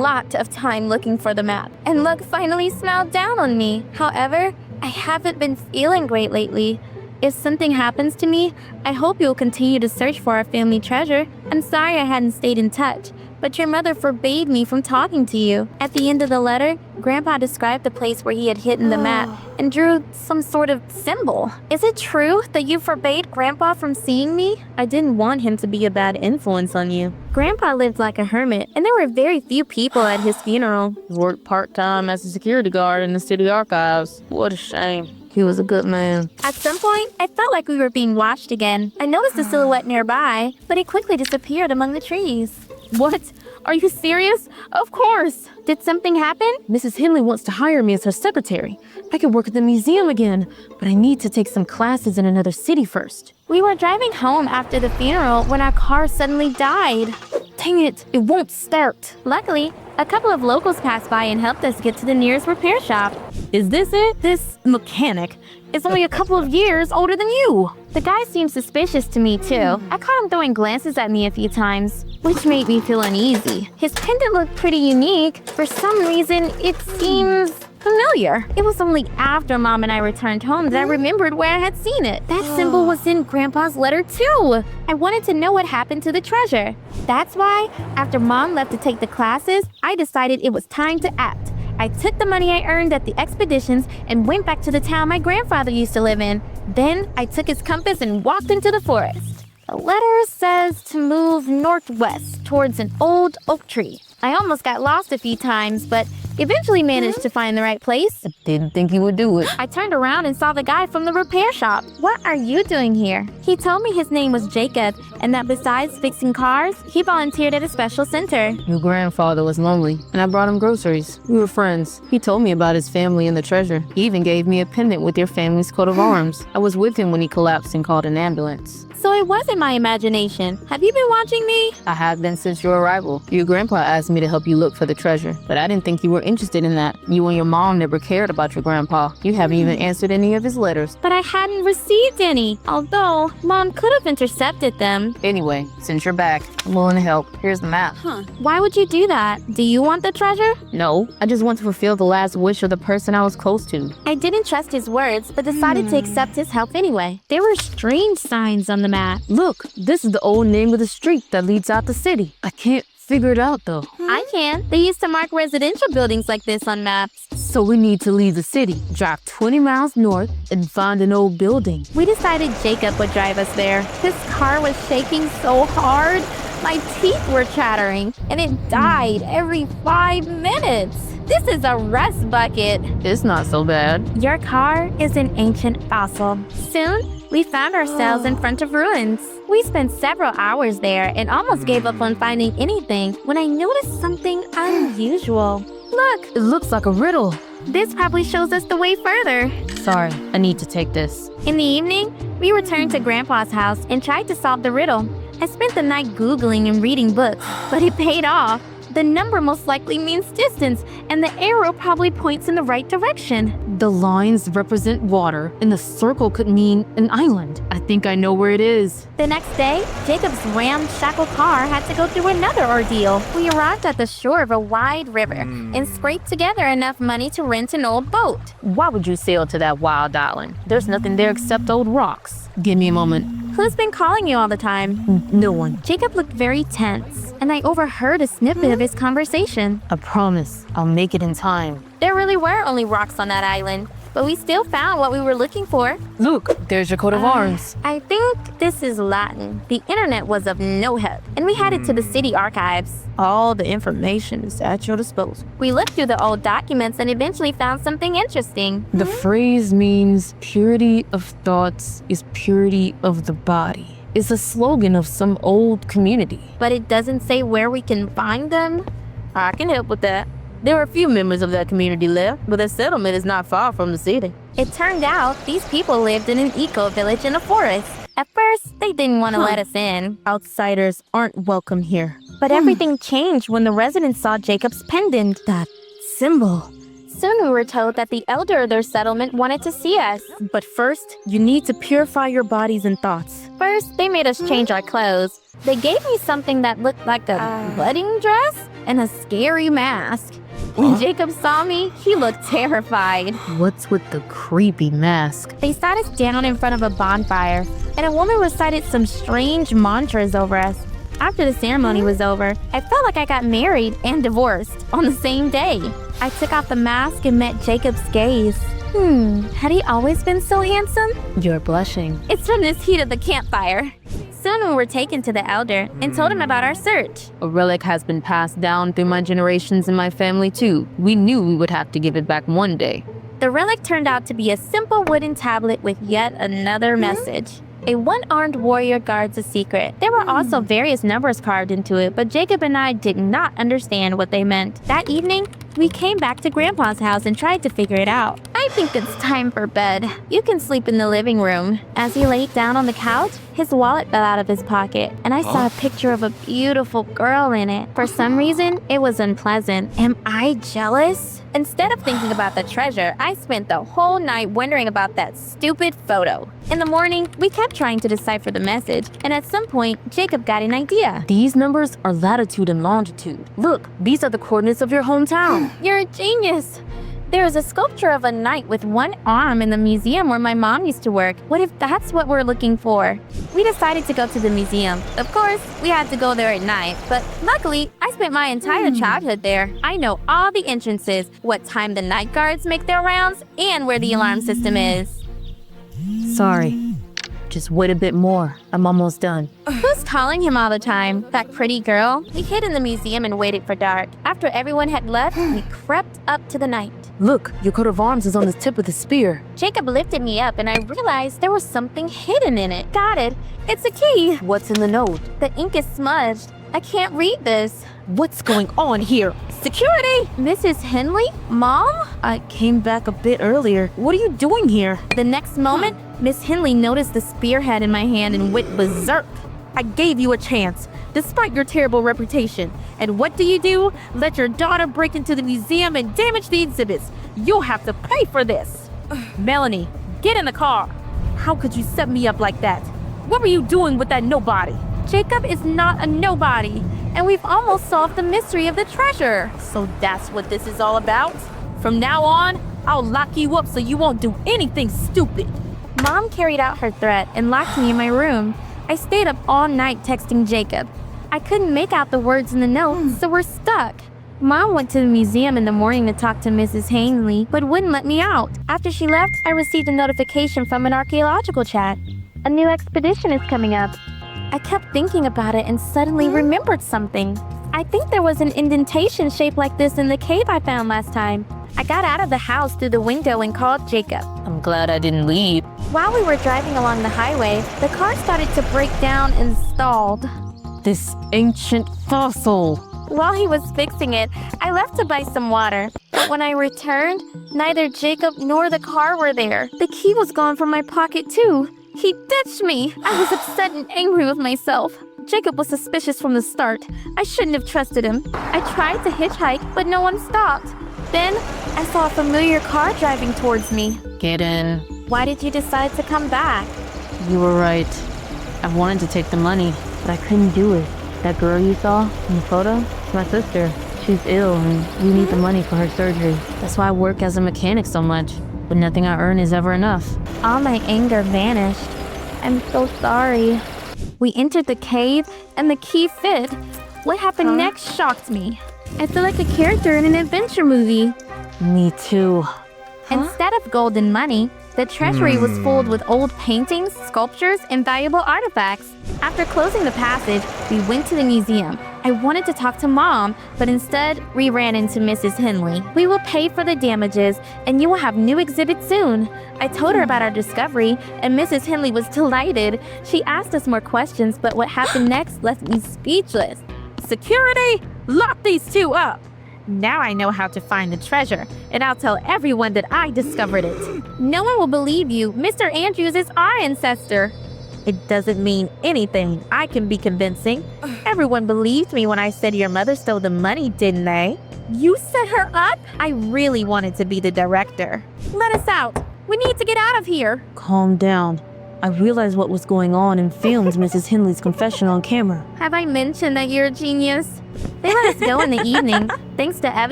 lot of time looking for the map, and luck finally smiled down on me. However, I haven't been feeling great lately. If something happens to me, I hope you'll continue to search for our family treasure. I'm sorry I hadn't stayed in touch, but your mother forbade me from talking to you. At the end of the letter, Grandpa described the place where he had hidden the map and drew some sort of symbol. Is it true that you forbade Grandpa from seeing me? I didn't want him to be a bad influence on you. Grandpa lived like a hermit, and there were very few people at his funeral. He worked part-time as a security guard in the city archives. What a shame. He was a good man. At some point, I felt like we were being watched again. I noticed a silhouette nearby, but it quickly disappeared among the trees. What? Are you serious? Of course. Did something happen? Mrs. Henley wants to hire me as her secretary. I could work at the museum again, but I need to take some classes in another city first. We were driving home after the funeral when our car suddenly died. Dang it, it won't start. Luckily, a couple of locals passed by and helped us get to the nearest repair shop. Is this it? This mechanic is only a couple of years older than you. The guy seemed suspicious to me, too. I caught him throwing glances at me a few times, which made me feel uneasy. His pendant looked pretty unique. For some reason, it seems familiar. It was only after Mom and I returned home that I remembered where I had seen it. That symbol was in Grandpa's letter, too. I wanted to know what happened to the treasure. That's why, after Mom left to take the classes, I decided it was time to act. I took the money I earned at the expeditions and went back to the town my grandfather used to live in. Then I took his compass and walked into the forest. The letter says to move northwest towards an old oak tree. I almost got lost a few times, but eventually managed to find the right place. I didn't think you would do it. I turned around and saw the guy from the repair shop. What are you doing here? He told me his name was Jacob, and that besides fixing cars, he volunteered at a special center. Your grandfather was lonely, and I brought him groceries. We were friends. He told me about his family and the treasure. He even gave me a pendant with your family's coat of arms. I was with him when he collapsed and called an ambulance. So it wasn't my imagination. Have you been watching me? I have been since your arrival. Your grandpa asked me to help you look for the treasure, but I didn't think you were interested in that. You and your mom never cared about your grandpa. You haven't even answered any of his letters. But I hadn't received any, although Mom could have intercepted them. Anyway, since you're back, I'm willing to help. Here's the map. Why would you do that? Do you want the treasure? No, I just want to fulfill the last wish of the person I was close to. I didn't trust his words, but decided to accept his help anyway. There were strange signs on the map. Look, this is the old name of the street that leads out the city. I can't figure it out though. I can. They used to mark residential buildings like this on maps. So we need to leave the city, drive 20 miles north, and find an old building. We decided Jacob would drive us there. His car was shaking so hard, my teeth were chattering, and it died every 5 minutes. This is a rust bucket. It's not so bad. Your car is an ancient fossil. Soon, we found ourselves in front of ruins. We spent several hours there and almost gave up on finding anything when I noticed something unusual. Look, It looks like a riddle. this probably shows us the way further. Sorry, I need to take this. In the evening, we returned to Grandpa's house and tried to solve the riddle. I spent the night Googling and reading books, but it paid off. The number most likely means distance, and the arrow probably points in the right direction. The lines represent water, and the circle could mean an island. I think I know where it is. The next day, Jacob's ramshackle car had to go through another ordeal. We arrived at the shore of a wide river and scraped together enough money to rent an old boat. Why would you sail to that wild island? There's nothing there except old rocks. Give me a moment. Who's been calling you all the time? No one. Jacob looked very tense, and I overheard a snippet of his conversation. I promise, I'll make it in time. There really were only rocks on that island, but we still found what we were looking for. Look, there's your coat of arms. I think this is Latin. The internet was of no help, and we headed to the city archives. All the information is at your disposal. We looked through the old documents and eventually found something interesting. The phrase means purity of thoughts is purity of the body. It's a slogan of some old community. But it doesn't say where we can find them. I can help with that. There are a few members of that community left, but the settlement is not far from the city. It turned out these people lived in an eco-village in a forest. At first, they didn't want to let us in. Outsiders aren't welcome here. But everything changed when the residents saw Jacob's pendant. That symbol. Soon we were told that the elder of their settlement wanted to see us. But first, you need to purify your bodies and thoughts. First, they made us change our clothes. They gave me something that looked like a wedding dress, and a scary mask. When Jacob saw me, he looked terrified. What's with the creepy mask? They sat us down in front of a bonfire, and a woman recited some strange mantras over us. After the ceremony was over, I felt like I got married and divorced on the same day. I took off the mask and met Jacob's gaze. Had he always been so handsome? You're blushing. It's from this heat of the campfire. Soon we were taken to the elder and told him about our search. A relic has been passed down through my generations in my family too. We knew we would have to give it back one day. The relic turned out to be a simple wooden tablet with yet another message. A one-armed warrior guards a secret. There were also various numbers carved into it, but Jacob and I did not understand what they meant. That evening, we came back to Grandpa's house and tried to figure it out. I think it's time for bed. You can sleep in the living room. As he laid down on the couch, his wallet fell out of his pocket, and I saw a picture of a beautiful girl in it. For some reason, it was unpleasant. Am I jealous? Instead of thinking about the treasure, I spent the whole night wondering about that stupid photo. In the morning, we kept trying to decipher the message, and at some point, Jacob got an idea. These numbers are latitude and longitude. Look, these are the coordinates of your hometown. You're a genius. There is a sculpture of a knight with one arm in the museum where my mom used to work. What if that's what we're looking for? We decided to go to the museum. Of course, we had to go there at night, but luckily, I spent my entire childhood there. I know all the entrances, what time the night guards make their rounds, and where the alarm system is. Sorry. Just wait a bit more. I'm almost done. Who's calling him all the time? That pretty girl? We hid in the museum and waited for dark. After everyone had left, we crept up to the knight. Look, your coat of arms is on the tip of the spear. Jacob lifted me up and I realized there was something hidden in it. Got it. It's a key. What's in the note? The ink is smudged. I can't read this. What's going on here? Security! Mrs. Henley? Mom? I came back a bit earlier. What are you doing here? The next moment, Miss Henley noticed the spearhead in my hand and went berserk. I gave you a chance, despite your terrible reputation. And what do? Let your daughter break into the museum and damage the exhibits. You'll have to pay for this. Melanie, get in the car. How could you set me up like that? What were you doing with that nobody? Jacob is not a nobody, and we've almost solved the mystery of the treasure. So that's what this is all about? From now on, I'll lock you up so you won't do anything stupid. Mom carried out her threat and locked me in my room. I stayed up all night texting Jacob. I couldn't make out the words in the note, so we're stuck. Mom went to the museum in the morning to talk to Mrs. Hanley, but wouldn't let me out. After she left, I received a notification from an archaeological chat. A new expedition is coming up. I kept thinking about it and suddenly remembered something. I think there was an indentation shaped like this in the cave I found last time. I got out of the house through the window and called Jacob. I'm glad I didn't leave. While we were driving along the highway, the car started to break down and stalled. This ancient fossil. While he was fixing it, I left to buy some water. But when I returned, neither Jacob nor the car were there. The key was gone from my pocket too. He ditched me. I was upset and angry with myself. Jacob was suspicious from the start. I shouldn't have trusted him. I tried to hitchhike, but no one stopped. Then, I saw a familiar car driving towards me. Get in. Why did you decide to come back? You were right. I wanted to take the money, but I couldn't do it. That girl you saw in the photo? It's my sister. She's ill and we need the money for her surgery. That's why I work as a mechanic so much. But nothing I earn is ever enough. All my anger vanished. I'm so sorry. We entered the cave and the key fit. What happened next shocked me. I feel like a character in an adventure movie. Me too. Instead of gold and money, the treasury was filled with old paintings, sculptures, and valuable artifacts. After closing the passage, we went to the museum. I wanted to talk to Mom, but instead, we ran into Mrs. Henley. We will pay for the damages, and you will have new exhibits soon. I told her about our discovery, and Mrs. Henley was delighted. She asked us more questions, but what happened next left me speechless. Security, lock these two up. Now I know how to find the treasure, and I'll tell everyone that I discovered it. No one will believe you. Mr. Andrews is our ancestor. It doesn't mean anything. I can be convincing. Everyone believed me when I said your mother stole the money, didn't they? You set her up? I really wanted to be the director. Let us out. We need to get out of here. Calm down. I realized what was going on and filmed Mrs. Hindley's confession on camera. Have I mentioned that you're a genius? They let us go in the evening, thanks to evidence.